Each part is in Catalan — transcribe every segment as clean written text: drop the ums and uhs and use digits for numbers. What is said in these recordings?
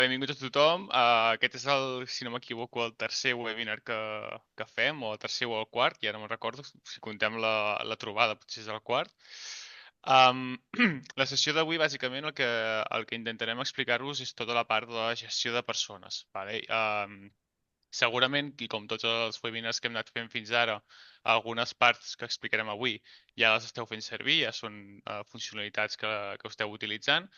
Benvinguts a tothom. Aquest és si no m'equivoco, el tercer webinar que fem, o el tercer o el quart, ja no me'n recordo, si contem la trobada potser és el quart. La sessió d'avui, bàsicament, el que intentarem explicar-vos és tota la part de la gestió de persones. Vale? Segurament, i com tots els webinars que hem anat fent fins ara, algunes parts que explicarem avui ja les esteu fent servir, ja són funcionalitats que esteu utilitzant,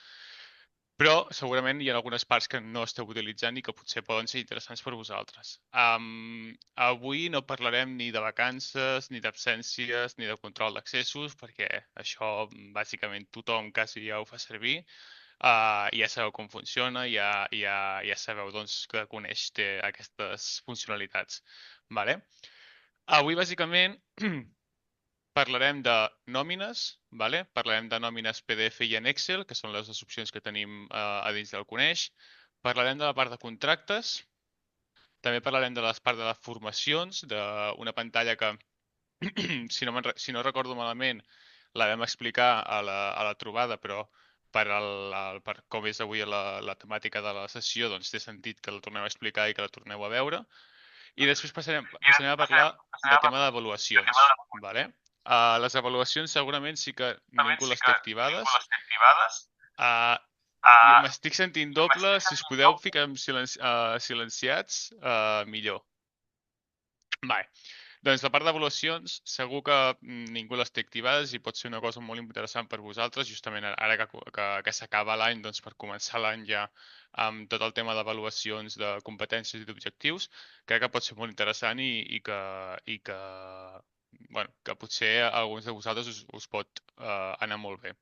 però segurament hi ha algunes parts que no esteu utilitzant i que potser poden ser interessants per vosaltres. Avui no parlarem ni de vacances, ni d'absències, ni de control d'accessos, perquè això bàsicament tothom quasi ja ho fa servir. Ja sabeu com funciona, ja sabeu doncs, que coneix té aquestes funcionalitats. Vale? Avui bàsicament parlarem de nòmines, vale? Parlarem de nòmines PDF i en Excel, que són les dues opcions que tenim a dins del Coneix. Parlarem de la part de contractes. També parlarem de la part de les formacions, d'una pantalla que, si no recordo malament, la vam explicar a la trobada, però per com és avui la temàtica de la sessió, doncs té sentit que la torneu a explicar i que la torneu a veure. I després passarem a parlar de tema d'avaluacions, vale? Les avaluacions segurament sí que ningú les té activades. Uh, I m'estic sentint doble, si us podeu ficar silenciats, millor. Vale. Doncs la part d'avaluacions segur que ningú les té activades i pot ser una cosa molt interessant per vosaltres, justament ara que s'acaba l'any, doncs per començar l'any ja amb tot el tema d'avaluacions de competències i d'objectius, crec que pot ser molt interessant bueno, que potser a alguns de vosaltres us pot anar molt bé.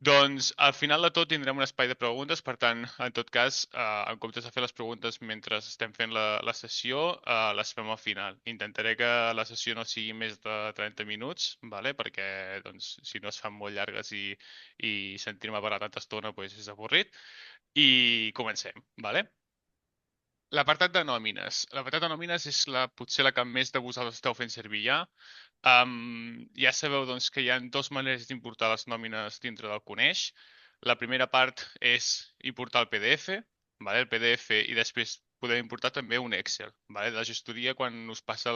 Doncs al final de tot tindrem un espai de preguntes, per tant, en tot cas, en comptes de fer les preguntes mentre estem fent la sessió, les fem al final. Intentaré que la sessió no sigui més de 30 minuts, vale? Perquè doncs, si no es fan molt llargues i sentir-me parlar tanta estona doncs és avorrit. I comencem, vale? L'apartat de nòmines. L'apartat de nòmines és potser la que més de vosaltres esteu fent servir ja. Ja sabeu doncs, que hi ha dues maneres d'importar les nòmines dintre del Coneix. La primera part és importar el PDF, vale? El PDF, i després podem importar també un Excel. Vale? La gestoria, quan us passa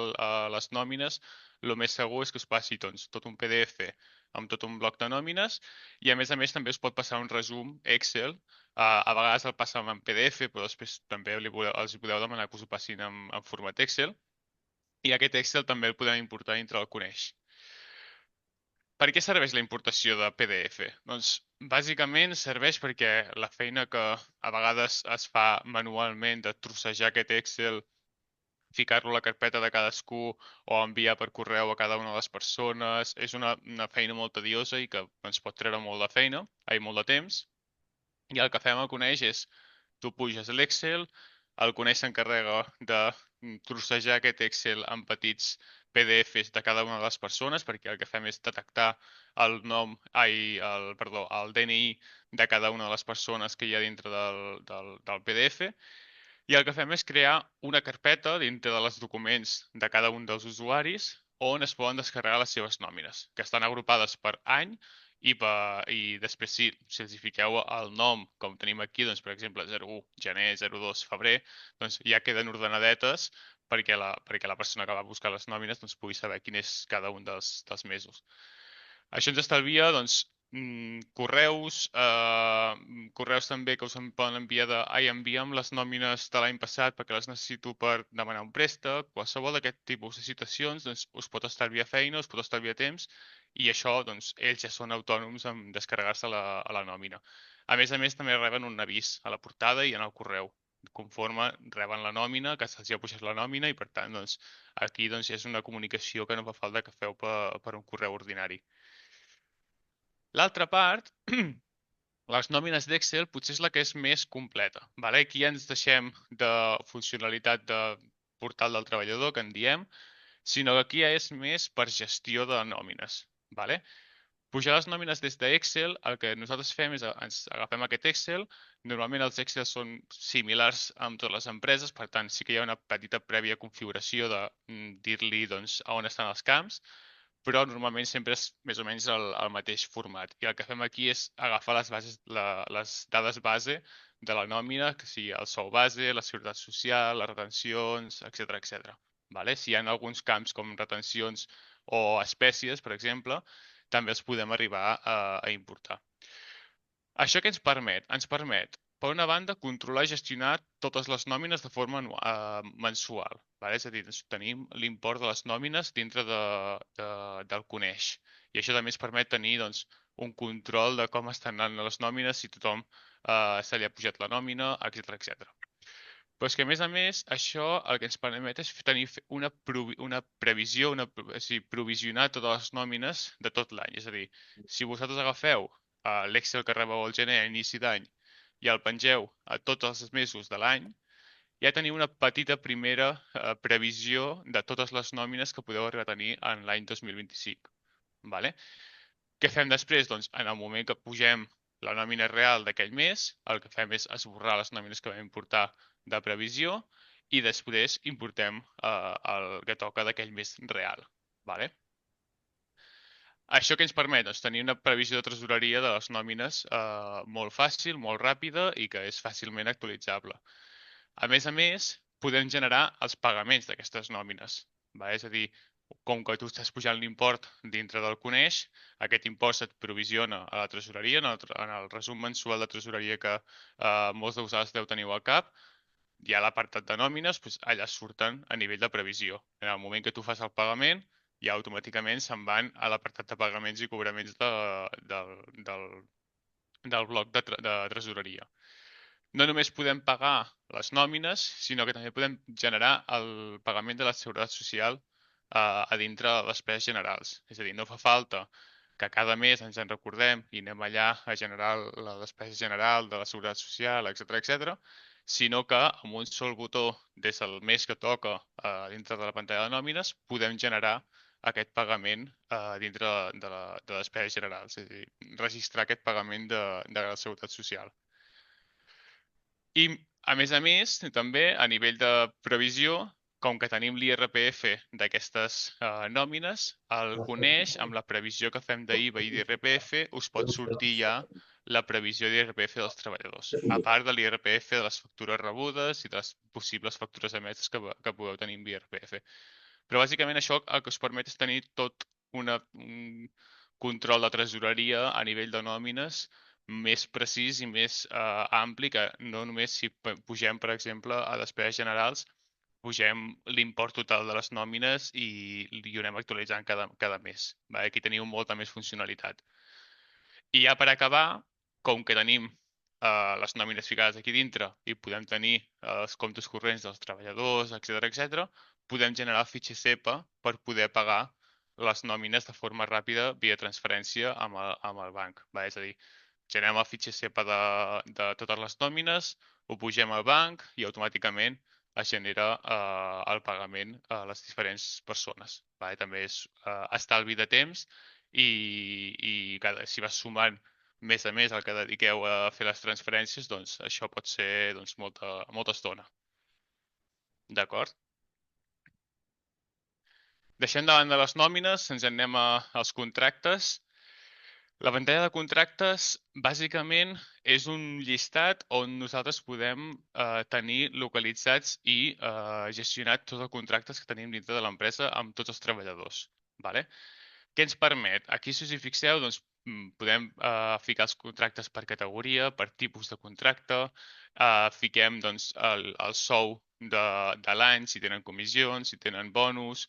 les nòmines, el més segur és que us passi doncs, tot un PDF amb tot un bloc de nòmines i a més també us pot passar un resum Excel. A vegades el passem en PDF, però després també els podeu demanar que us ho passin en format Excel. I aquest Excel també el podem importar dintre del Coneix. Per què serveix la importació de PDF? Doncs bàsicament serveix perquè la feina que a vegades es fa manualment de trossejar aquest Excel, ficar-lo a la carpeta de cadascú o enviar per correu a cada una de les persones, és una feina molt tediosa i que ens pot treure molt de feina, molt de temps. I el que fem al Coneix és, tu puges l'Excel, el Coneix s'encarrega de trossejar aquest Excel en petits PDFs de cada una de les persones, perquè el que fem és detectar el DNI de cada una de les persones que hi ha dintre del PDF, i el que fem és crear una carpeta dintre dels documents de cada un dels usuaris on es poden descarregar les seves nòmines, que estan agrupades per any i després si els hi fiqueu el nom, com tenim aquí, doncs, per exemple, 01 gener, 02 febrer, doncs ja queden ordenadetes perquè la persona que va buscar les nòmines doncs, pugui saber quin és cada un dels mesos. Això ens estalvia doncs, correus també que us en poden enviar envia'm les nòmines de l'any passat perquè les necessito per demanar un préstec, qualsevol d'aquest tipus de situacions doncs, us pot estalviar feina, us pot estalviar temps i això doncs, ells ja són autònoms en descarregar-se a la nòmina. A més, també reben un avís a la portada i en el correu conforme reben la nòmina, que se'ls ha pujat la nòmina i per tant doncs, aquí doncs, ja és una comunicació que no fa falta que feu per un correu ordinari. L'altra part, les nòmines d'Excel, potser és la que és més completa. Vale? Aquí ja ens deixem de funcionalitat de portal del treballador, que en diem, sinó que aquí ja és més per gestió de nòmines. Vale? Pujar les nòmines des d'Excel, el que nosaltres fem és ens agafem aquest Excel. Normalment els Excel són similars amb totes les empreses, per tant sí que hi ha una petita prèvia configuració de dir-li doncs, on estan els camps, però normalment sempre és més o menys el mateix format. I el que fem aquí és agafar les dades base de la nòmina, que sigui el sou base, la seguretat social, les retencions, etc etc. Vale? Si hi ha alguns camps com retencions o espècies, per exemple, també els podem arribar a importar. Això què ens permet? Ens permet, per una banda, controlar i gestionar totes les nòmines de forma mensual. Vale? És a dir, tenim l'import de les nòmines dintre del coneix. I això també ens permet tenir doncs, un control de com estan anant les nòmines, si tothom se li ha pujat la nòmina, etc etc. Però és que, a més, això el que ens permet és tenir una previsió, o sigui, provisionar totes les nòmines de tot l'any. És a dir, si vosaltres agafeu l'Excel que rebeu al gener a inici d'any i el pengeu a tots els mesos de l'any, ja teniu una petita primera previsió de totes les nòmines que podeu arribar a tenir en l'any 2025. Vale? Què fem després? Doncs en el moment que pugem la nòmina real d'aquell mes, el que fem és esborrar les nòmines que vam importar de previsió i després importem el que toca d'aquell mes real. Vale? Això què ens permet? Doncs tenir una previsió de tresoreria de les nòmines molt fàcil, molt ràpida i que és fàcilment actualitzable. A més, podem generar els pagaments d'aquestes nòmines. És a dir, com que tu estàs pujant l'import dintre del coneix, aquest import se't provisiona a la tresoreria, en el resum mensual de tresoreria que molts de vosaltres deu tenir al cap, hi ha l'apartat de nòmines, doncs allà surten a nivell de previsió. En el moment que tu fas el pagament, ja automàticament se'n van a l'apartat de pagaments i cobraments del bloc de tresoreria. No només podem pagar les nòmines, sinó que també podem generar el pagament de la seguretat social a dintre de les despeses generals. És a dir, no fa falta que cada mes ens en recordem i anem allà a generar la despesa general de la seguretat social, etc etc, sinó que amb un sol botó des del mes que toca dintre de la pantalla de nòmines podem generar aquest pagament dintre de despeses generals, és a dir, registrar aquest pagament de la seguretat social. I, a més, també a nivell de previsió, com que tenim l'IRPF d'aquestes nòmines, el coneix amb la previsió que fem d'IVA i d'IRPF, us pot sortir ja la previsió d'IRPF dels treballadors, a part de l'IRPF de les factures rebudes i de les possibles factures emeses que podeu tenir amb IRPF. Però bàsicament això el que us permet és tenir tot un control de tresoreria a nivell de nòmines més precís i més ampli, que no només si pugem, per exemple, a despeses generals, pugem l'import total de les nòmines i ho anem actualitzant cada mes. Aquí teniu molta més funcionalitat. I ja per acabar, com que tenim les nòmines ficades aquí dintre i podem tenir els comptes corrents dels treballadors, etc etc, podem generar el fitxer SEPA per poder pagar les nòmines de forma ràpida via transferència amb el banc. És a dir, generem el fitxer SEPA de totes les nòmines, ho pugem al banc i automàticament es genera el pagament a les diferents persones. També és estalvi de temps i si vas sumant mes a mes el que dediqueu a fer les transferències, doncs això pot ser doncs, molta estona. D'acord? Deixem davant de les nòmines, ens anem als contractes. La pantalla de contractes, bàsicament, és un llistat on nosaltres podem tenir localitzats i gestionar tots els contractes que tenim dintre de l'empresa amb tots els treballadors. Vale? Què ens permet? Aquí, si us hi fixeu, doncs, podem ficar els contractes per categoria, per tipus de contracte, fiquem doncs, el sou de l'any, si tenen comissions, si tenen bonus,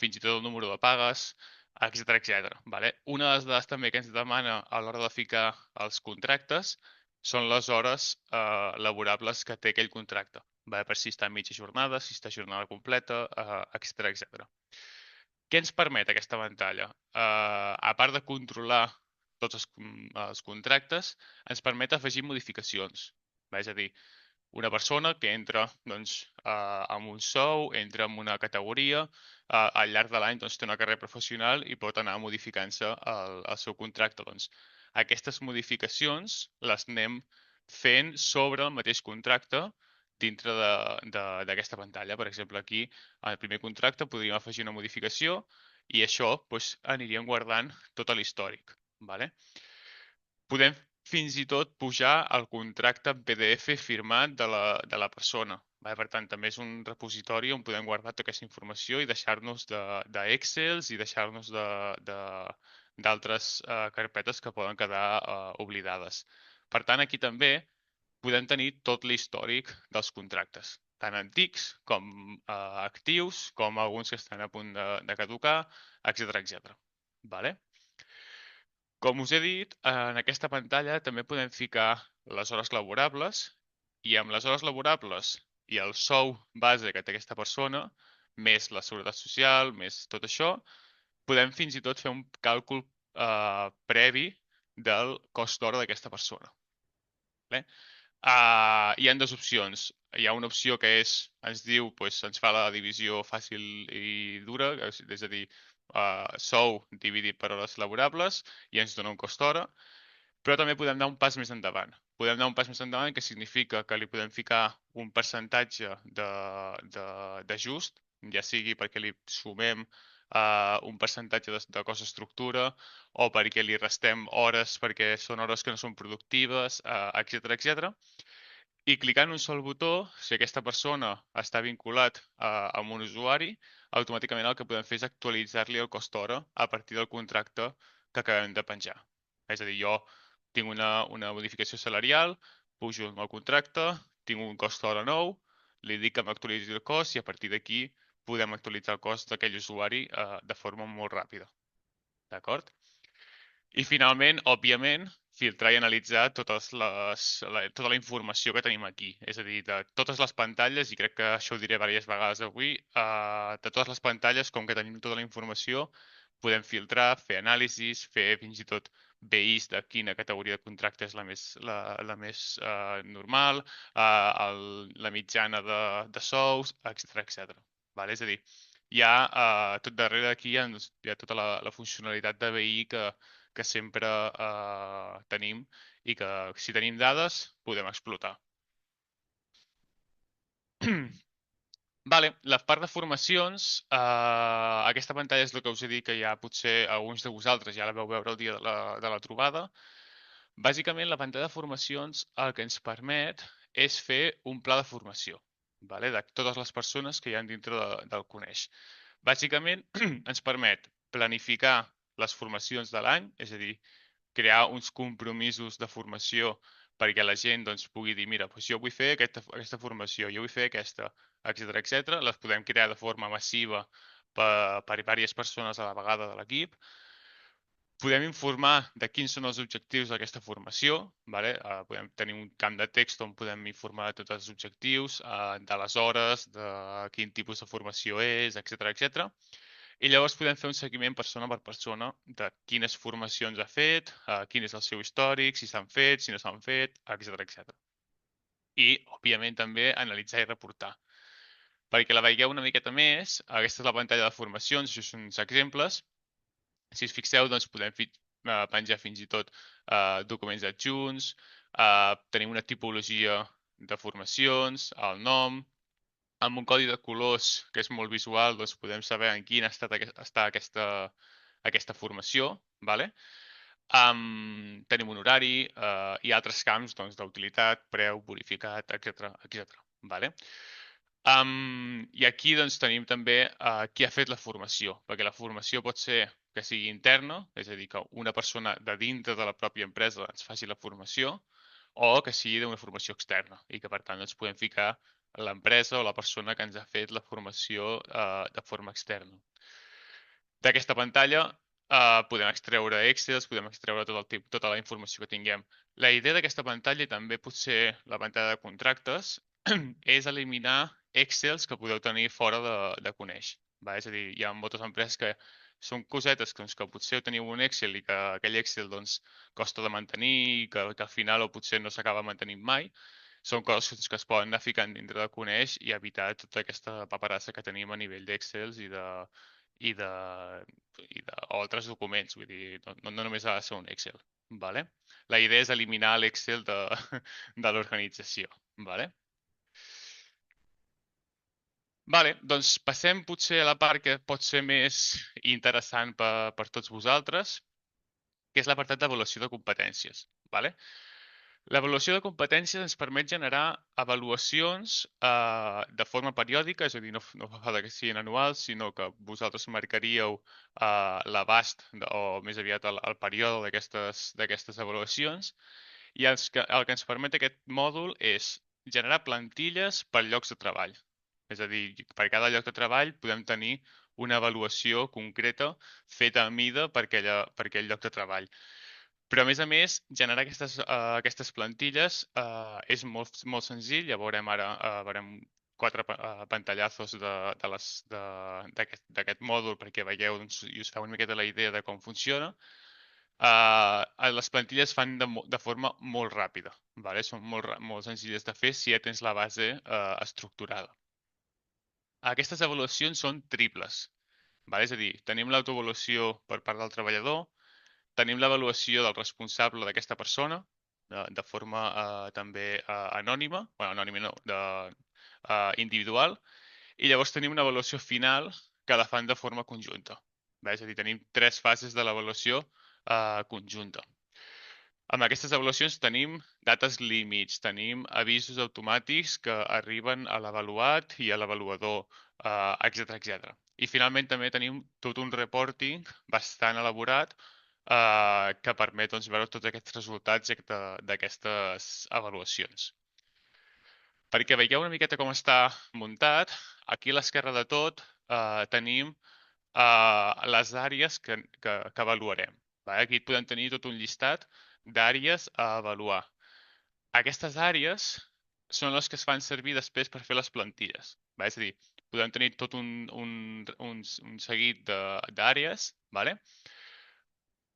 fins i tot el número de pagues, etc etc. Vale? Una de les dades també que ens demana a l'hora de ficar els contractes són les hores laborables que té aquell contracte, per si està a mitja jornada, si està a jornada completa, etc etc. Què ens permet aquesta pantalla? A part de controlar tots els contractes, ens permet afegir modificacions. És a dir, una persona que entra doncs, amb un sou, entra en una categoria, al llarg de l'any doncs, té una carrera professional i pot anar modificant-se el seu contracte. Doncs, aquestes modificacions les anem fent sobre el mateix contracte dintre d'aquesta pantalla. Per exemple, aquí, al primer contracte, podríem afegir una modificació I això doncs, aniríem guardant tot l'històric. Vale? Podem fins i tot pujar el contracte en PDF firmat de la persona. Vale? Per tant, també és un repositori on podem guardar tota aquesta informació i deixar-nos d'Excels i deixar-nos d'altres carpetes que poden quedar oblidades. Per tant, aquí també podem tenir tot l'històric dels contractes, tant antics com actius, com alguns que estan a punt de caducar, etc etc. Vale? Com us he dit, en aquesta pantalla també podem ficar les hores laborables i amb les hores laborables i el sou base que té aquesta persona, més la seguretat social, més tot això, podem fins i tot fer un càlcul previ del cost d'hora d'aquesta persona. Vale? Hi ha dues opcions. Hi ha una opció que ens diu, ens fa la divisió fàcil i dura, és a dir, sou dividit per hores laborables i ens dona un cost hora, però també podem anar un pas més endavant. Podem anar un pas més endavant, que significa que li podem ficar un percentatge d'ajust, ja sigui perquè li sumem un percentatge de cost d'estructura o perquè li restem hores perquè són hores que no són productives, etc etc. I clicant un sol botó, si aquesta persona està vinculat amb un usuari, automàticament el que podem fer és actualitzar-li el cost hora a partir del contracte que acabem de penjar. És a dir, jo tinc una modificació salarial, pujo el contracte, tinc un cost hora nou, li dic que m'actualitzi el cost i a partir d'aquí podem actualitzar el cost d'aquell usuari de forma molt ràpida. D'acord? I finalment, òbviament, filtrar i analitzar tota la informació que tenim aquí. És a dir, de totes les pantalles, i crec que això ho diré diverses vegades avui, de totes les pantalles, com que tenim tota la informació, podem filtrar, fer anàlisis, fer fins i tot BIs de quina categoria de contracte és la més normal, la mitjana de sous, etc etc. Vale? És a dir, hi ha tot darrere aquí hi ha tota la funcionalitat de BI que sempre tenim i que si tenim dades podem explotar. Vale, la part de formacions, aquesta pantalla és el que us he dit que ja potser alguns de vosaltres ja la veu veure el dia de la trobada. Bàsicament, la pantalla de formacions el que ens permet és fer un pla de formació, vale? De totes les persones que hi ha dintre del Coneix. Bàsicament, ens permet planificar les formacions de l'any, és a dir, crear uns compromisos de formació perquè la gent doncs, pugui dir, mira, doncs jo vull fer aquesta formació, jo vull fer aquesta, etc etc. Les podem crear de forma massiva per diverses persones a la vegada de l'equip. Podem informar de quins són els objectius d'aquesta formació. Vale? Podem tenir un camp de text on podem informar de tots els objectius, de les hores, de quin tipus de formació és, etc etc. I llavors podem fer un seguiment persona per persona de quines formacions ha fet, quin és el seu històric, si s'han fet, si no s'han fet, etc etc. I, òbviament, també analitzar i reportar. Perquè la veieu una miqueta més, aquesta és la pantalla de formacions, això són uns exemples. Si us fixeu, doncs podem penjar fins i tot documents adjunts, tenim una tipologia de formacions, el nom, amb un codi de colors que és molt visual, doncs podem saber en quin estat està aquesta formació, vale? Tenim un horari i altres camps d'utilitat, preu, bonificat, etc etc. Vale? I aquí doncs, tenim també qui ha fet la formació, perquè la formació pot ser que sigui interna, és a dir, que una persona de dintre de la pròpia empresa ens faci la formació, o que sigui d'una formació externa i que per tant ens podem ficar l'empresa o la persona que ens ha fet la formació de forma externa. D'aquesta pantalla podem extreure Excel, podem extreure tota la informació que tinguem. La idea d'aquesta pantalla, i també potser la pantalla de contractes, és eliminar Excels que podeu tenir fora de Coneix. Va? És a dir, hi ha moltes empreses que són cosetes que potser teniu un Excel i que aquell Excel doncs, costa de mantenir i que al final o potser no s'acaba mantenint mai. Són coses que es poden anar ficant dintre de Coneix i evitar tota aquesta paperassa que tenim a nivell d'Excels i de, o altres documents, vull dir, no només ha de ser un Excel. Vale? La idea és eliminar l'Excel de l'organització. Vale? Vale, doncs passem potser a la part que pot ser més interessant per tots vosaltres, que és l'apartat d'avaluació de competències. Vale? L'avaluació de competències ens permet generar avaluacions de forma periòdica, és a dir, no fa falta que siguin anuals, sinó que vosaltres marcaríeu l'abast o més aviat el període d'aquestes avaluacions i el que ens permet aquest mòdul és generar plantilles per llocs de treball. És a dir, per cada lloc de treball podem tenir una avaluació concreta feta a mida per aquell lloc de treball. Però, a més, generar aquestes plantilles és molt senzill. Ja veurem ara veurem quatre pantallazos d'aquest mòdul perquè veieu doncs, i us feu una miqueta la idea de com funciona. Les plantilles fan de forma molt ràpida. Vale? Són molt senzilles de fer si ja tens la base estructurada. Aquestes avaluacions són triples. Vale? És a dir, tenim l'autoavaluació per part del treballador, tenim l'avaluació del responsable d'aquesta persona, de forma també anònima, bueno, anònima no, individual, i llavors tenim una avaluació final que la fan de forma conjunta. És a dir, tenim tres fases de l'avaluació conjunta. Amb aquestes avaluacions tenim dates límits, tenim avisos automàtics que arriben a l'avaluat i a l'avaluador, etc. I finalment també tenim tot un reporting bastant elaborat que permet doncs, veure tots aquests resultats d'aquestes avaluacions. Perquè veieu una miqueta com està muntat, aquí a l'esquerra de tot tenim les àrees que avaluarem. Aquí podem tenir tot un llistat d'àrees a avaluar. Aquestes àrees són les que es fan servir després per fer les plantilles. És a dir, podem tenir tot un seguit d'àrees.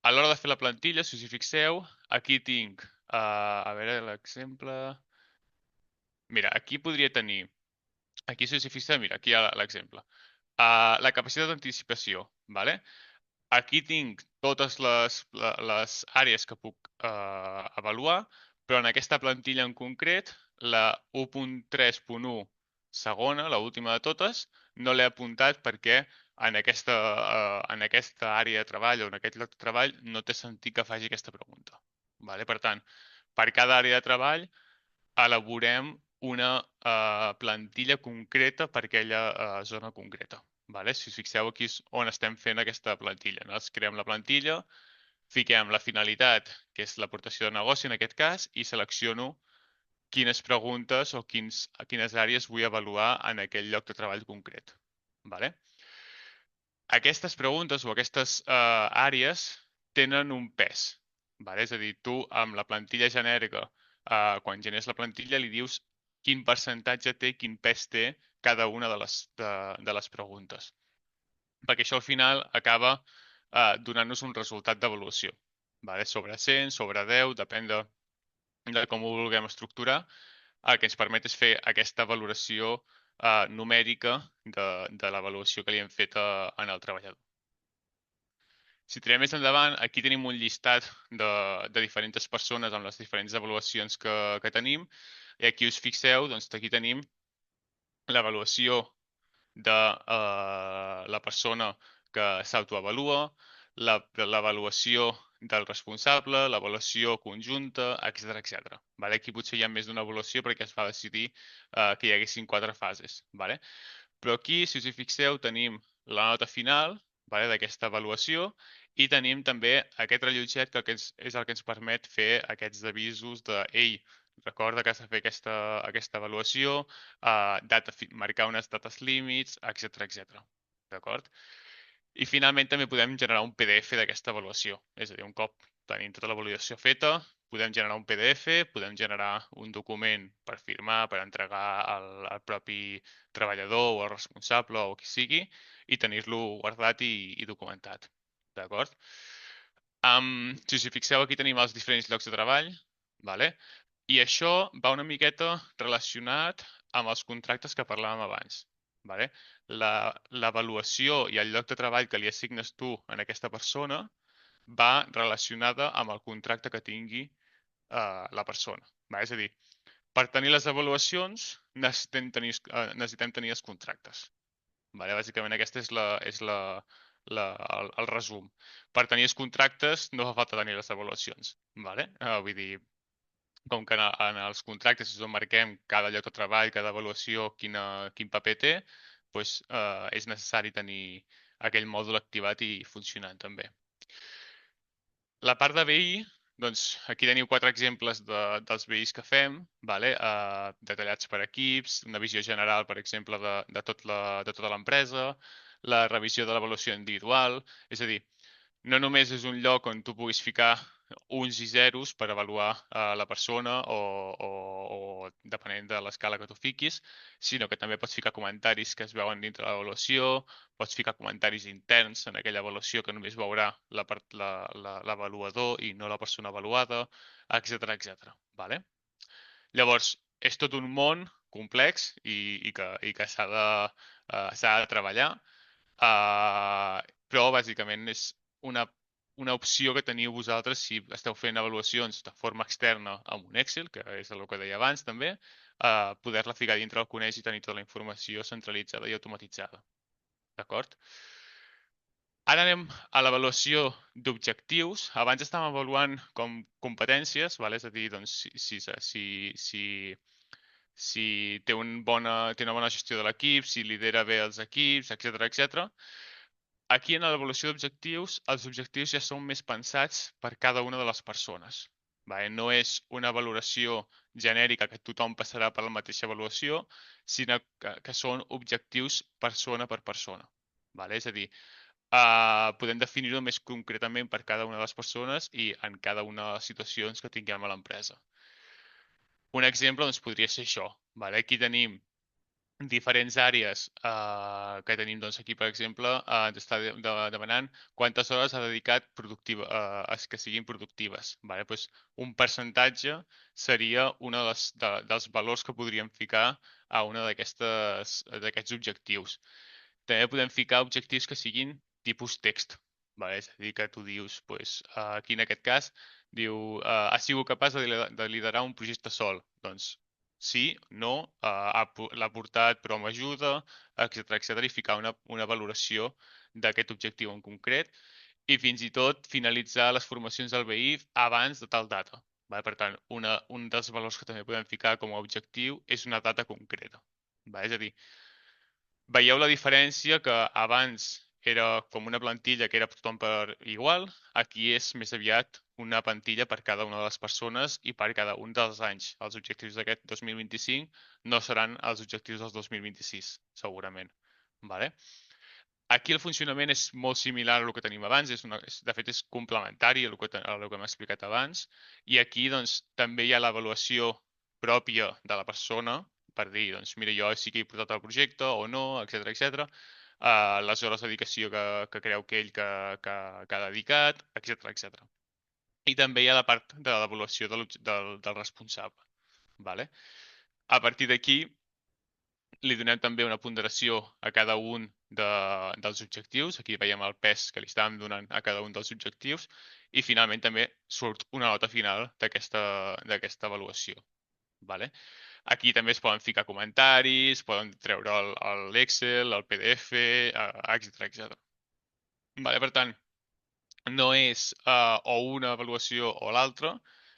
A l'hora de fer la plantilla, si us hi fixeu, aquí tinc, a veure l'exemple... Mira, aquí podria tenir, aquí si us hi fixeu, mira, aquí hi ha l'exemple. La capacitat d'anticipació, vale? Aquí tinc totes les àrees que puc avaluar, però en aquesta plantilla en concret, la 1.3.1 segona, l'última de totes, no l'he apuntat perquè en aquesta àrea de treball o en aquest lloc de treball no té sentit que faci aquesta pregunta. Per tant, per cada àrea de treball elaborem una plantilla concreta per aquella zona concreta. Si us fixeu, aquí és on estem fent aquesta plantilla. Nosaltres creem la plantilla, fiquem la finalitat, que és l'aportació de negoci en aquest cas, i selecciono quines preguntes o quines àrees vull avaluar en aquell lloc de treball concret. Aquestes preguntes o aquestes àrees tenen un pes. És a dir, tu amb la plantilla genèrica, quan generes la plantilla, li dius quin percentatge té, quin pes té cada una de les preguntes. Perquè això al final acaba donant-nos un resultat d'avaluació. Sobre 100, sobre 10, depèn de com ho vulguem estructurar, el que ens permet és fer aquesta valoració numèrica de l'avaluació que li hem fet en el treballador. Si tirem més endavant, aquí tenim un llistat de diferents persones amb les diferents avaluacions que tenim. I aquí us fixeu, doncs aquí tenim l'avaluació de la persona que s'autoavalua, l'avaluació del responsable, l'avaluació conjunta, etc. Aquí potser hi ha més d'una avaluació perquè es va decidir que hi haguessin 4 fases. Però aquí, si us hi fixeu, tenim la nota final d'aquesta avaluació i tenim també aquest rellotget que és el que ens permet fer aquests avisos de «Ei, recorda que has de fer aquesta avaluació, marcar unes dates límits, etc. D'acord? I finalment també podem generar un PDF d'aquesta avaluació. És a dir, un cop tenim tota l'avaluació feta, podem generar un PDF, podem generar un document per firmar, per entregar al propi treballador o al responsable o qui sigui i tenir-lo guardat i documentat. D'acord? Si us hi fixeu, aquí tenim els diferents llocs de treball, i això va una miqueta relacionat amb els contractes que parlàvem abans. L'avaluació i el lloc de treball que li assignes tu a aquesta persona va relacionada amb el contracte que tingui la persona. És a dir, Per tenir les avaluacions necessitem tenir els contractes. Vale? Bàsicament aquesta és el resum. Per tenir els contractes no fa falta tenir les avaluacions. Vale? Vull dir, com que en els contractes és on marquem cada lloc de treball, cada avaluació, quin paper té, doncs, és necessari tenir aquell mòdul activat i funcionant també. La part de BI, doncs aquí teniu 4 exemples dels BIs que fem, vale? Detallats per equips, una visió general, per exemple, de tota l'empresa, la revisió de l'avaluació individual, és a dir, no només és un lloc on tu puguis ficar uns i zeros per avaluar la persona o depenent de l'escala que tu fiquis, sinó que també pots ficar comentaris que es veuen dintre l'avaluació, pots ficar comentaris interns en aquella avaluació que només veurà l'avaluador i no la persona avaluada, etc etc. Vale? Llavors, és tot un món complex i que s'ha de treballar. Però bàsicament és una, una opció que teniu vosaltres si esteu fent avaluacions de forma externa amb un Excel, que és el que deia abans també, poder-la ficar dintre el Coneix i tenir tota la informació centralitzada i automatitzada. D'acord? Ara anem a l'avaluació d'objectius. Abans estàvem avaluant com competències, vale? És a dir, doncs, si té una bona gestió de l'equip, si lidera bé els equips, etc etc. Aquí en l'avaluació d'objectius, els objectius ja són més pensats per cada una de les persones. Vale? No és una valoració genèrica que tothom passarà per la mateixa avaluació, sinó que són objectius persona per persona. Vale? És a dir, podem definir-ho més concretament per cada una de les persones i en cada una de les situacions que tinguem a l'empresa. Un exemple doncs, podria ser això. Vale? Aquí tenim diferents àrees que tenim doncs, aquí, per exemple, ens està demanant quantes hores ha dedicat a que siguin productives. Vale? Pues un percentatge seria un dels valors que podríem ficar a una d'aquests objectius. També podem ficar objectius que siguin tipus text. Vale? És a dir, que tu dius, pues, aquí en aquest cas, diu, ha sigut capaç de liderar un projecte sol. Doncs sí, no, l'ha portat però m'ajuda, etc etc i ficar una valoració d'aquest objectiu en concret i fins i tot finalitzar les formacions del BI abans de tal data. Vale? Per tant, un dels valors que també podem ficar com a objectiu és una data concreta. Vale? És a dir, veieu la diferència que abans era com una plantilla que era tothom per igual, aquí és més aviat una plantilla per cada una de les persones i per cada un dels anys. Els objectius d'aquest 2025 no seran els objectius del 2026, segurament. Vale? Aquí el funcionament és molt similar a el que tenim abans, de fet és complementari a el que hem explicat abans, i aquí doncs, també hi ha l'avaluació pròpia de la persona, per dir, doncs, mira, jo sí que he portat el projecte o no, etc etc. Les hores de dedicació que creu que ell que ha dedicat, etc etc. I també hi ha la part de l'avaluació del responsable. Vale? A partir d'aquí, li donem també una ponderació a cada un dels objectius. Aquí veiem el pes que li estàvem donant a cada un dels objectius i finalment també surt una nota final d'aquesta avaluació. Vale? Aquí també es poden ficar comentaris, poden treure l'Excel, el PDF, etc etc. Vale? Per tant, no és o una avaluació o l'altra,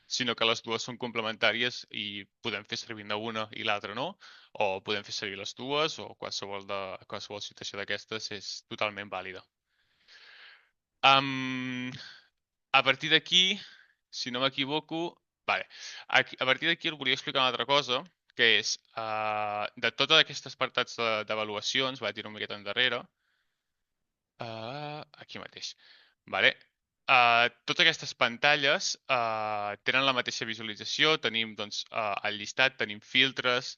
sinó que les dues són complementàries i podem fer servir una i l'altra no, o podem fer servir les dues, o qualsevol situació d'aquestes és totalment vàlida. A partir d'aquí, si no m'equivoco, vale. A partir d'aquí us volia explicar una altra cosa, que és, de totes aquestes apartats d'avaluacions, vaig tirar una miqueta endarrere, aquí mateix. Vale. Totes aquestes pantalles tenen la mateixa visualització, tenim doncs, el llistat, tenim filtres,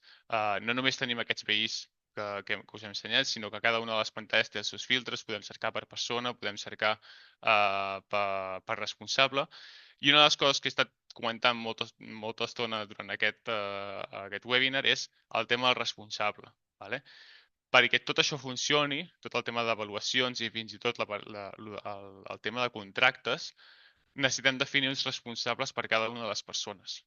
no només tenim aquests BIs que us hem ensenyat, sinó que cada una de les pantalles té els seus filtres, podem cercar per persona, podem cercar per responsable. I una de les coses que he estat comentant molta estona durant aquest webinar és el tema del responsable. Vale? Perquè tot això funcioni, tot el tema d'avaluacions i fins i tot el tema de contractes, necessitem definir uns responsables per cada una de les persones.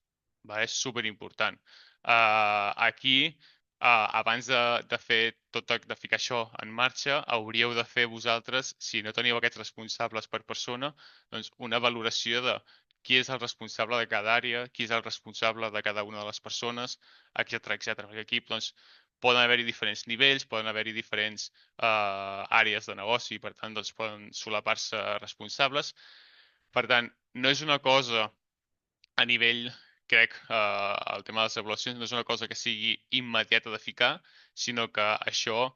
Va? És superimportant. Aquí, abans de fer de ficar això en marxa, hauríeu de fer vosaltres, si no teniu aquests responsables per persona, doncs una valoració de qui és el responsable de cada àrea, qui és el responsable de cada una de les persones, etc etc. Perquè aquí doncs, poden haver-hi diferents nivells, poden haver-hi diferents àrees de negoci, per tant, doncs, poden solapar-se responsables. Per tant, no és una cosa a nivell, crec, el tema de les avaluacions no és una cosa que sigui immediata de ficar, sinó que això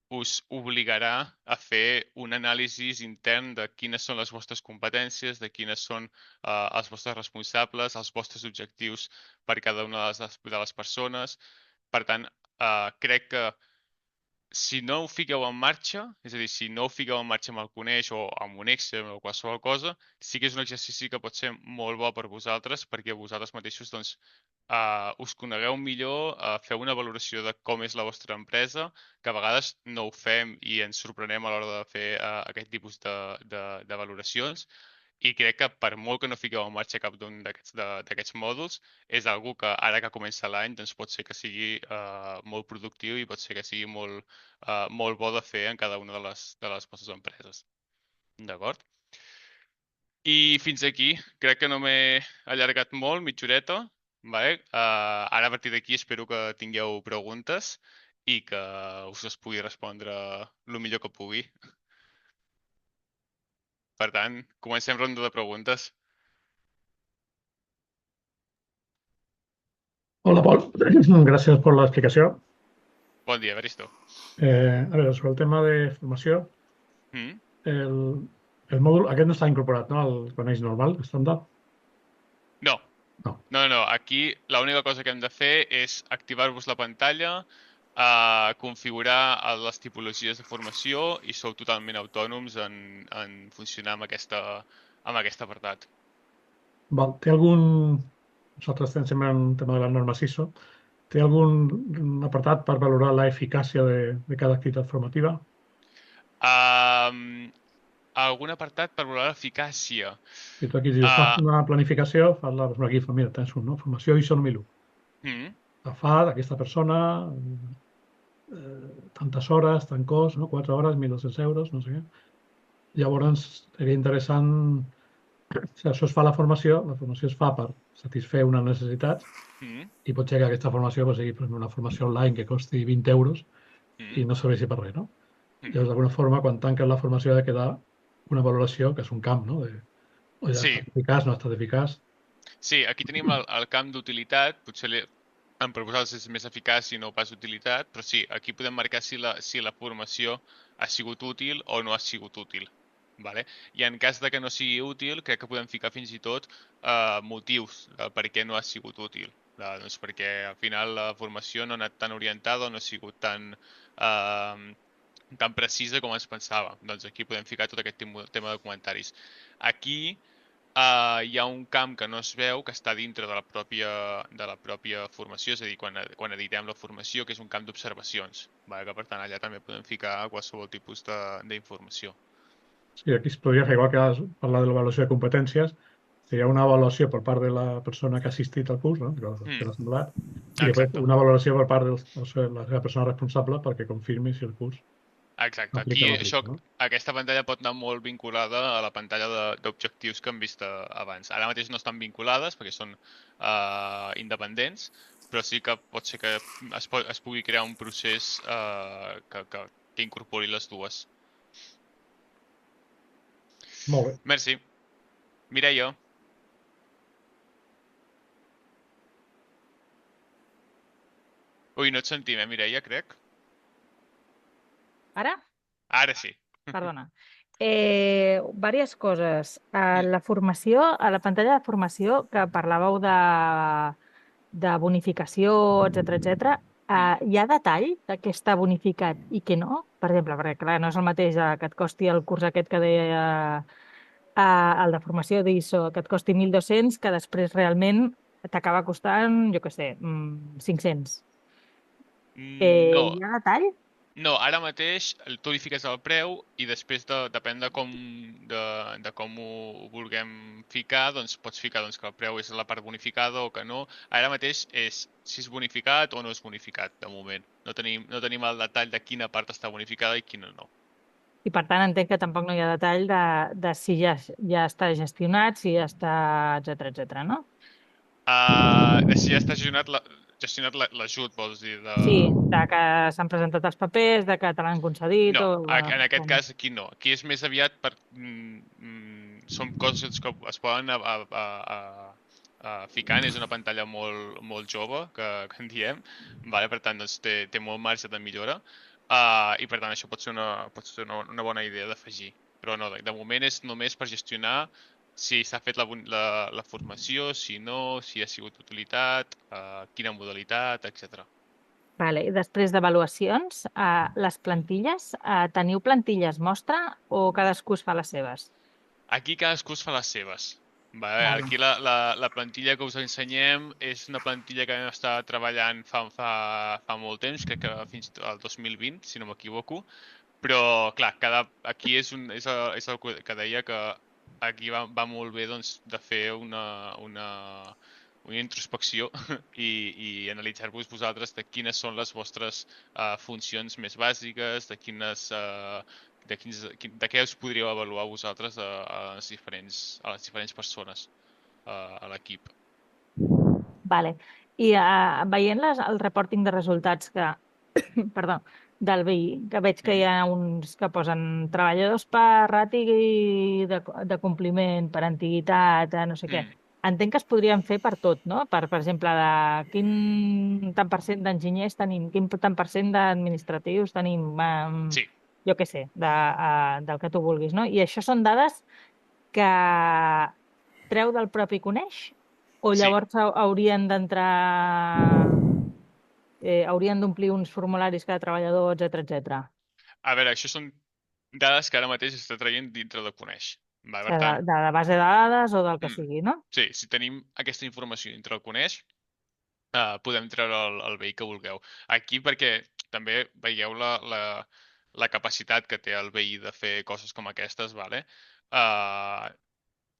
us obligarà a fer un anàlisi intern de quines són les vostres competències, de quines són els vostres responsables, els vostres objectius per cada una de les persones. Per tant, crec que si no ho fiqueu en marxa, és a dir, si no ho fiqueu en marxa amb el Coneix o amb un Excel o qualsevol cosa, sí que és un exercici que pot ser molt bo per vosaltres perquè vosaltres mateixos doncs, us conegueu millor, feu una valoració de com és la vostra empresa, que a vegades no ho fem i ens sorprenem a l'hora de fer aquest tipus de valoracions. I crec que per molt que no fiqueu en marxa cap d'un d'aquests mòduls, és algo que ara que comença l'any doncs pot ser que sigui molt productiu i pot ser que sigui molt bo de fer en cada una de les vostres empreses. D'acord? I fins aquí, crec que no m'he allargat molt, mitja horeta. Vale? Ara a partir d'aquí espero que tingueu preguntes i que us les pugui respondre el millor que pugui. Per tant, comencem ronda de preguntes. Hola, Pol. Gràcies per l'explicació. Bon dia, Evaristo. A veure, sobre el tema de formació, Mm? el, el mòdul aquest no està incorporat, no?, al Coneix normal, estàndard? No, No. no. Aquí l'única cosa que hem de fer és activar-vos la pantalla, configurar les tipologies de formació i sou totalment autònoms en funcionar amb aquest apartat. Val. Té algun... Nosaltres estem sempre en el tema de la norma ISO. Té algun apartat per valorar la eficàcia de cada activitat formativa? Um, Algun apartat per valorar l'eficàcia? Si tu aquí dius, fas Uh, una planificació, fas la... Doncs aquí, mira, tens un, no? Formació ISO 9001. mm, La fa aquesta persona, tantes hores, tant cost, no? 4 hores, 1.200 euros, no sé què. Llavors, seria interessant. Si això es fa a la formació es fa per satisfer unes necessitats mm, i pot ser que aquesta formació sigui per exemple, una formació online que costi 20 euros mm, i no serveixi per res, no? mm. Llavors, d'alguna forma, quan tanques la formació ha de quedar una valoració, que és un camp, no? O ja ha Sí, estat eficaç, no ha estat eficaç. sí, aquí tenim el camp d'utilitat, potser per vosaltres és més eficaç i no pas utilitat, però sí, aquí podem marcar si la formació ha sigut útil o no ha sigut útil. Vale? I en cas de que no sigui útil, crec que podem ficar fins i tot motius del per què no ha sigut útil. Doncs perquè al final la formació no ha anat tan orientada o no ha sigut tan precisa com ens pensàvem. Doncs aquí podem ficar tot aquest tema de comentaris. Aquí hi ha un camp que no es veu, que està dintre de la pròpia formació, és a dir, quan editem la formació, que és un camp d'observacions. Que per tant allà també podem ficar qualsevol tipus d'informació. Sí, aquí es podria fer, igual que has parlat de l'avaluació de competències, seria una avaluació per part de la persona que ha assistit al curs, no? Que l'ha semblat, i després Exacte. una valoració per part de la seva persona responsable perquè confirmi si el curs Exacte. Aquí aplica o no això, aplica, no? aquesta pantalla pot anar molt vinculada a la pantalla d'objectius que hem vist abans. Ara mateix no estan vinculades perquè són independents, però sí que pot ser que es pugui crear un procés que incorpori les dues. Molt bé. Merci. Mireia. Ui, no et sentim, Mireia, crec. Ara? Ara sí. Perdona. Vàries coses. A la formació, a la pantalla de formació que parlàveu de bonificació, etc, hi ha detall de què està bonificat i què no? Per exemple, perquè clar, no és el mateix que et costi el curs aquest que deia el de formació d'ISO, que et costi 1.200, que després realment t'acaba costant, jo què sé, 500. No, Hi ha detall? No, ara mateix tu li fiques el preu i després depèn de com ho vulguem ficar, doncs pots ficar doncs, que el preu és la part bonificada o que no. Ara mateix és si és bonificat o no és bonificat, de moment. No tenim el detall de quina part està bonificada i quina no. I per tant entenc que tampoc no hi ha detall de si ja està gestionat, si ja està, etcètera, no? De si ja està gestionat l'ajut, vols dir, Sí, de que s'han presentat els papers, de que te l'han concedit No, o... en aquest com- cas aquí no. Aquí és més aviat per... són coses que es poden ficar, és una pantalla molt jove, que en diem, vale? Per tant, doncs, té molt marge de millora, i per tant això pot ser una bona idea d'afegir. Però no, de moment és només per gestionar si s'ha fet la formació, si no, si ha sigut d'utilitat, quina modalitat, etc. Vale. I després d'avaluacions, les plantilles, teniu plantilles mostra o cadascú es fa les seves? Aquí cadascú es fa les seves. Vale? Vale. Aquí la plantilla que us ensenyem és una plantilla que vam estar treballant fa molt temps, crec que fins al 2020, si no m'equivoco. Però, clar, aquí és el que deia que aquí va molt bé doncs, de fer una introspecció i analitzar-vos vosaltres de quines són les vostres funcions més bàsiques, de què us podríeu avaluar vosaltres a les diferents persones a l'equip. Vale. I veient el reporting de resultats que, perdó, del BI, que veig que hi Mm, ha uns que posen treballadors per ràting de compliment, per antiguitat, no sé què. mm, Entenc que es podrien fer per tot, no? Per exemple, de quin tant per cent d'enginyers tenim, quin tant per cent d'administratius tenim, sí, jo què sé, del que tu vulguis, no? I això són dades que treu del propi coneix o sí. llavors haurien d'entrar, haurien d'omplir uns formularis cada treballador, etcètera. A veure, això són dades que ara mateix està traient dintre de Coneix. O Va, per sigui, tant, de la base de dades o del que mm, sigui, no? sí, si tenim aquesta informació dintre el Coneix, podem treure el veí que vulgueu. Aquí perquè també veieu la capacitat que té el veí de fer coses com aquestes, vale? Uh,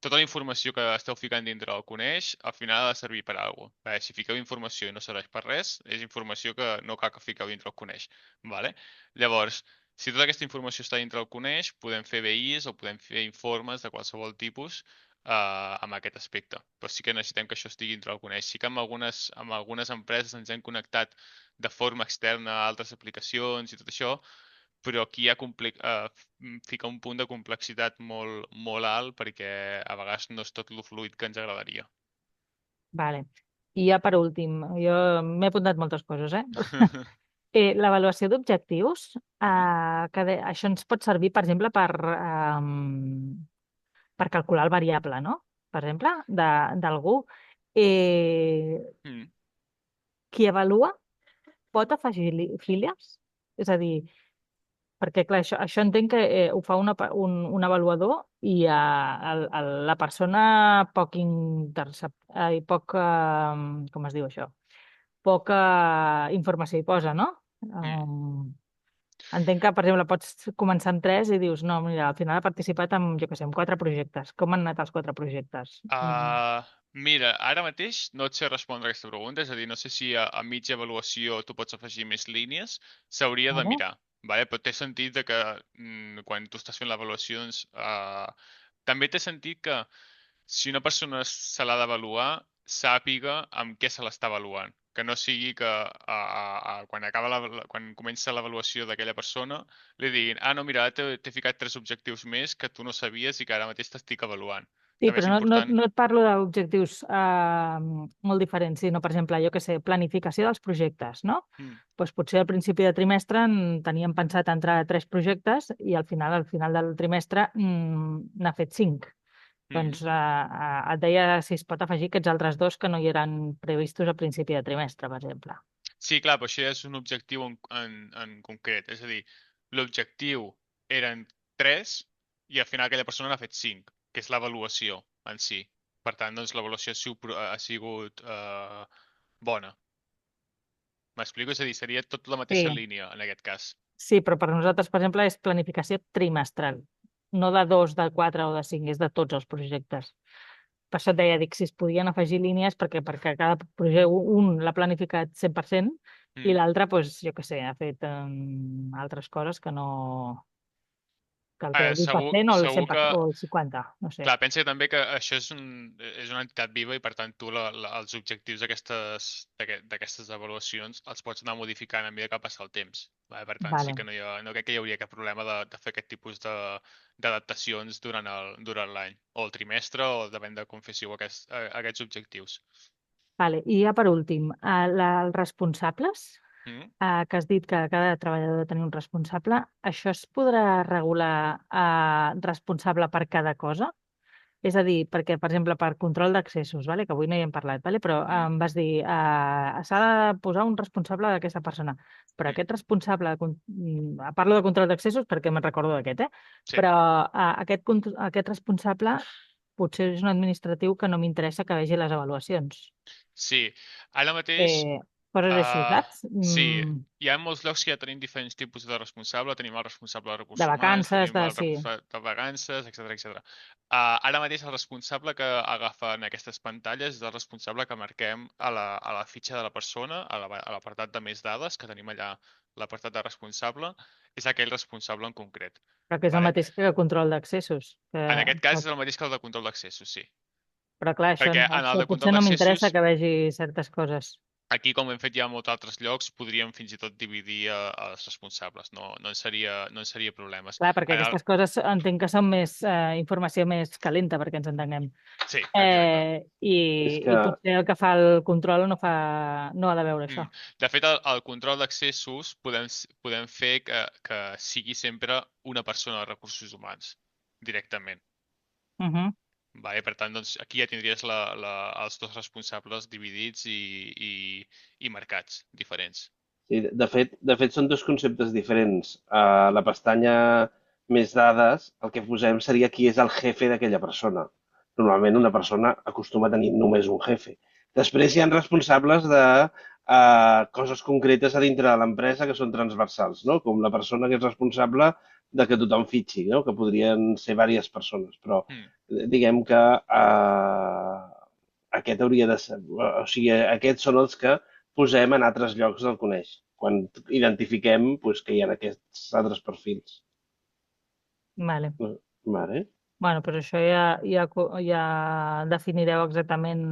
tota la informació que esteu ficant dintre el Coneix, al final ha de servir per a alguna cosa. Si fiqueu informació i no serveix per res, és informació que no cal que fiqueu dintre el Coneix. Vale? Llavors, si tota aquesta informació està dintre el Coneix, podem fer BIs o podem fer informes de qualsevol tipus amb aquest aspecte. Però sí que necessitem que això estigui dintre el Coneix. Sí que amb algunes empreses ens hem connectat de forma externa a altres aplicacions i tot això, però aquí hi ha fica un punt de complexitat molt alt perquè a vegades no és tot lo fluid que ens agradaria. Vale. I ja per últim, jo m'he apuntat moltes coses, eh? L'avaluació d'objectius, Mhm. això ens pot servir, per exemple, per calcular el variable, no? Per exemple, d'algú. Eh, Mm. qui avalua pot afegir files? És a dir, perquè clar, això entenc que ho fa un avaluador i la persona poc, com es diu això? Poca informació hi posa, no? Mm. Entenc que, per exemple, pots començar amb 3 i dius, no, mira, al final ha participat amb, jo què sé, amb 4 projectes. Com han anat els 4 projectes? Mira, ara mateix no et sé respondre a aquesta pregunta, és a dir, no sé si a mitja avaluació tu pots afegir més línies, s'hauria de Vale? mirar, vale? Però té sentit de que quan tu estàs fent l'avaluació, doncs, també té sentit que si una persona se l'ha d'avaluar, sàpiga amb què se l'està avaluant. Que no sigui que quan comença l'avaluació d'aquella persona li diguin no, mira, ara t'he ficat 3 objectius més que tu no sabies i que ara mateix t'estic avaluant. Sí, També és però important. no et parlo d'objectius molt diferents, sinó, per exemple, jo que sé, planificació dels projectes, no? Mm, Doncs potser al principi de trimestre teníem pensat entrar a 3 projectes i al final del trimestre n'ha fet 5. mm. Doncs et deia si es pot afegir aquests altres 2 que no hi eren previstos al principi de trimestre, per exemple. Sí, clar, però això ja és un objectiu en concret. És a dir, l'objectiu eren 3 i al final aquella persona n'ha fet 5, que és l'avaluació en si. Per tant, doncs l'avaluació ha sigut bona. M'explico? És a dir, seria tot la mateixa Sí. línia en aquest cas. Sí, però per nosaltres, per exemple, és planificació trimestral. No de 2, de 4 o de 5, és de tots els projectes. Per això et deia, dic, si es podien afegir línies, perquè cada projecte un l'ha planificat 100% i Mm. l'altre, doncs, jo què sé, ha fet altres coses que no... que el té el Segur, 20% o el segur que 100% o el 50%, no sé. Clar, pensa també que això és una entitat viva i per tant tu els objectius d'aquestes avaluacions els pots anar modificant a mesura que passa el temps. Vale? Per tant, sí Vale. que no crec que hi hauria cap problema de fer aquest tipus d'adaptacions durant l'any o el trimestre o depèn de com féssiu aquests objectius. Vale. I ja per últim, els responsables, Mm? que has dit que cada treballador ha de tenir un responsable, això es podrà regular responsable per cada cosa? És a dir, perquè, per exemple, per control d'accessos, vale? Que avui no hi hem parlat, vale? Però Mm? em vas dir s'ha de posar un responsable d'aquesta persona. Però Mm. aquest responsable, parlo de control d'accessos perquè me'n recordo d'aquest, Sí. però aquest responsable potser és un administratiu que no m'interessa que vegi les avaluacions. Sí. Ara mateix Coses així, saps? Sí, hi ha molts llocs que ja tenim diferents tipus de responsable. Tenim el responsable de De recursos humans, vacances, tenim el sí. responsable de vacances, etc etc. Ara mateix el responsable que agafa en aquestes pantalles és el responsable que marquem a la fitxa de la persona, a l'apartat de més dades, que tenim allà l'apartat de responsable, és aquell responsable en concret. Però que és el Vale? mateix que control d'accessos. En aquest cas és el mateix que el de control d'accessos, sí. Però clar, Perquè en el això de control potser no d'accessos m'interessa que vegi certes coses. aquí, com hem fet ja en molts altres llocs, podríem fins i tot dividir els responsables. No en seria problemes. Clar, perquè En el... aquestes coses entenc que són més informació més calenta, perquè ens entenguem. Sí, exacte. I, És que, I potser el que fa el control no ha de veure Mm. això. De fet, el control d'accessos podem fer que sigui sempre una persona de recursos humans, directament. Uh -huh. Vale? Per tant, doncs, aquí ja tindries els dos responsables dividits i marcats, diferents. sí, de fet són dos conceptes diferents. A la pestanya més dades, el que posem seria qui és el jefe d'aquella persona. Normalment una persona acostuma a tenir només un jefe. Després hi ha responsables de coses concretes a dintre de l'empresa que són transversals, no? Com la persona que és responsable de que tothom fitxi, no? Que podrien ser diverses persones, però Mm. diguem que aquest hauria de ser... O sigui, aquests són els que posem en altres llocs del coneix, quan identifiquem doncs, que hi ha aquests altres perfils. Vale. Vale. Bueno, però això ja definireu exactament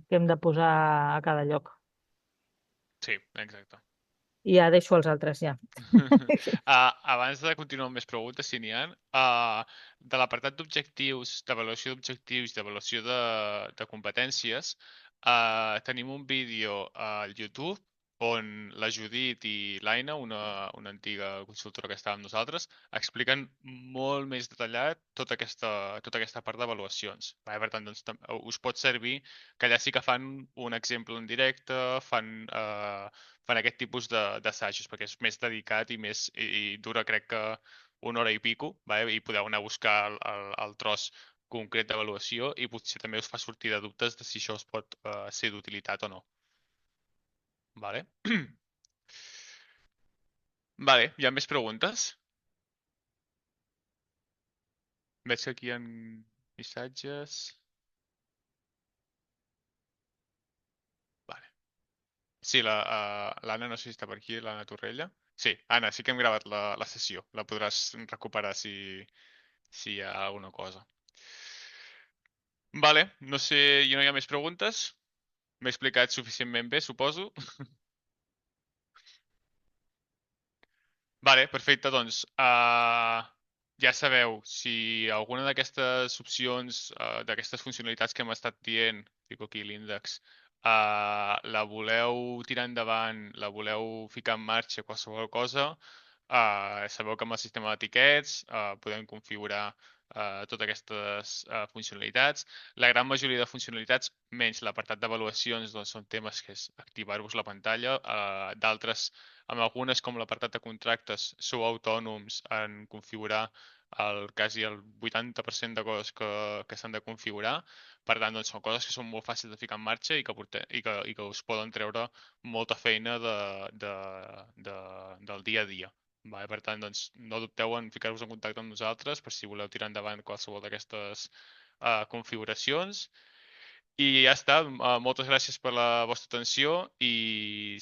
què hem de posar a cada lloc. Sí, exacte. I ja deixo els altres, ja. Abans de continuar amb més preguntes, si n'hi ha, de l'apartat d'objectius, d'avaluació d'objectius, d'avaluació de competències, tenim un vídeo al YouTube on la Judit i l'Aina, una antiga consultora que estava amb nosaltres, expliquen molt més detallat tota aquesta part d'avaluacions. Vale? Per tant, doncs, us pot servir que allà sí que fan un exemple en directe, fan aquest tipus d'assajos, perquè és més dedicat i dura, crec que una hora i pico, vale? I podeu anar a buscar el tros concret d'avaluació i potser també us fa sortir de dubtes de si això es pot ser d'utilitat o no. Vale? Vale, hi ha més preguntes? Veig que aquí hi ha missatges. Vale. Sí, l'Anna no sé si està per aquí, l'Anna Torrella. Sí, Anna, sí que hem gravat la sessió. La podràs recuperar si hi ha alguna cosa. Vale, no sé, i no hi ha més preguntes? M'he explicat suficientment bé, suposo. Vale, perfecte, doncs ja sabeu, si alguna d'aquestes opcions, d'aquestes funcionalitats que hem estat dient, fico aquí l'índex, la voleu tirar endavant, la voleu ficar en marxa, qualsevol cosa, sabeu que amb el sistema d'etiquets podem configurar totes aquestes funcionalitats. La gran majoria de funcionalitats, menys l'apartat d'avaluacions, doncs són temes que és activar-vos la pantalla. D'altres, amb algunes, com l'apartat de contractes, sou autònoms en configurar quasi el 80% de coses que s'han de configurar. Per tant, doncs, són coses que són molt fàcils de ficar en marxa i que us poden treure molta feina del dia a dia. Vale, per tant, doncs, no dubteu en ficar-vos en contacte amb nosaltres per si voleu tirar endavant qualsevol d'aquestes configuracions. I ja està, moltes gràcies per la vostra atenció i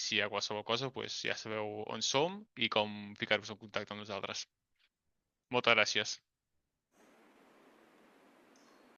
si hi ha qualsevol cosa, doncs ja sabeu on som i com ficar-vos en contacte amb nosaltres. Moltes gràcies.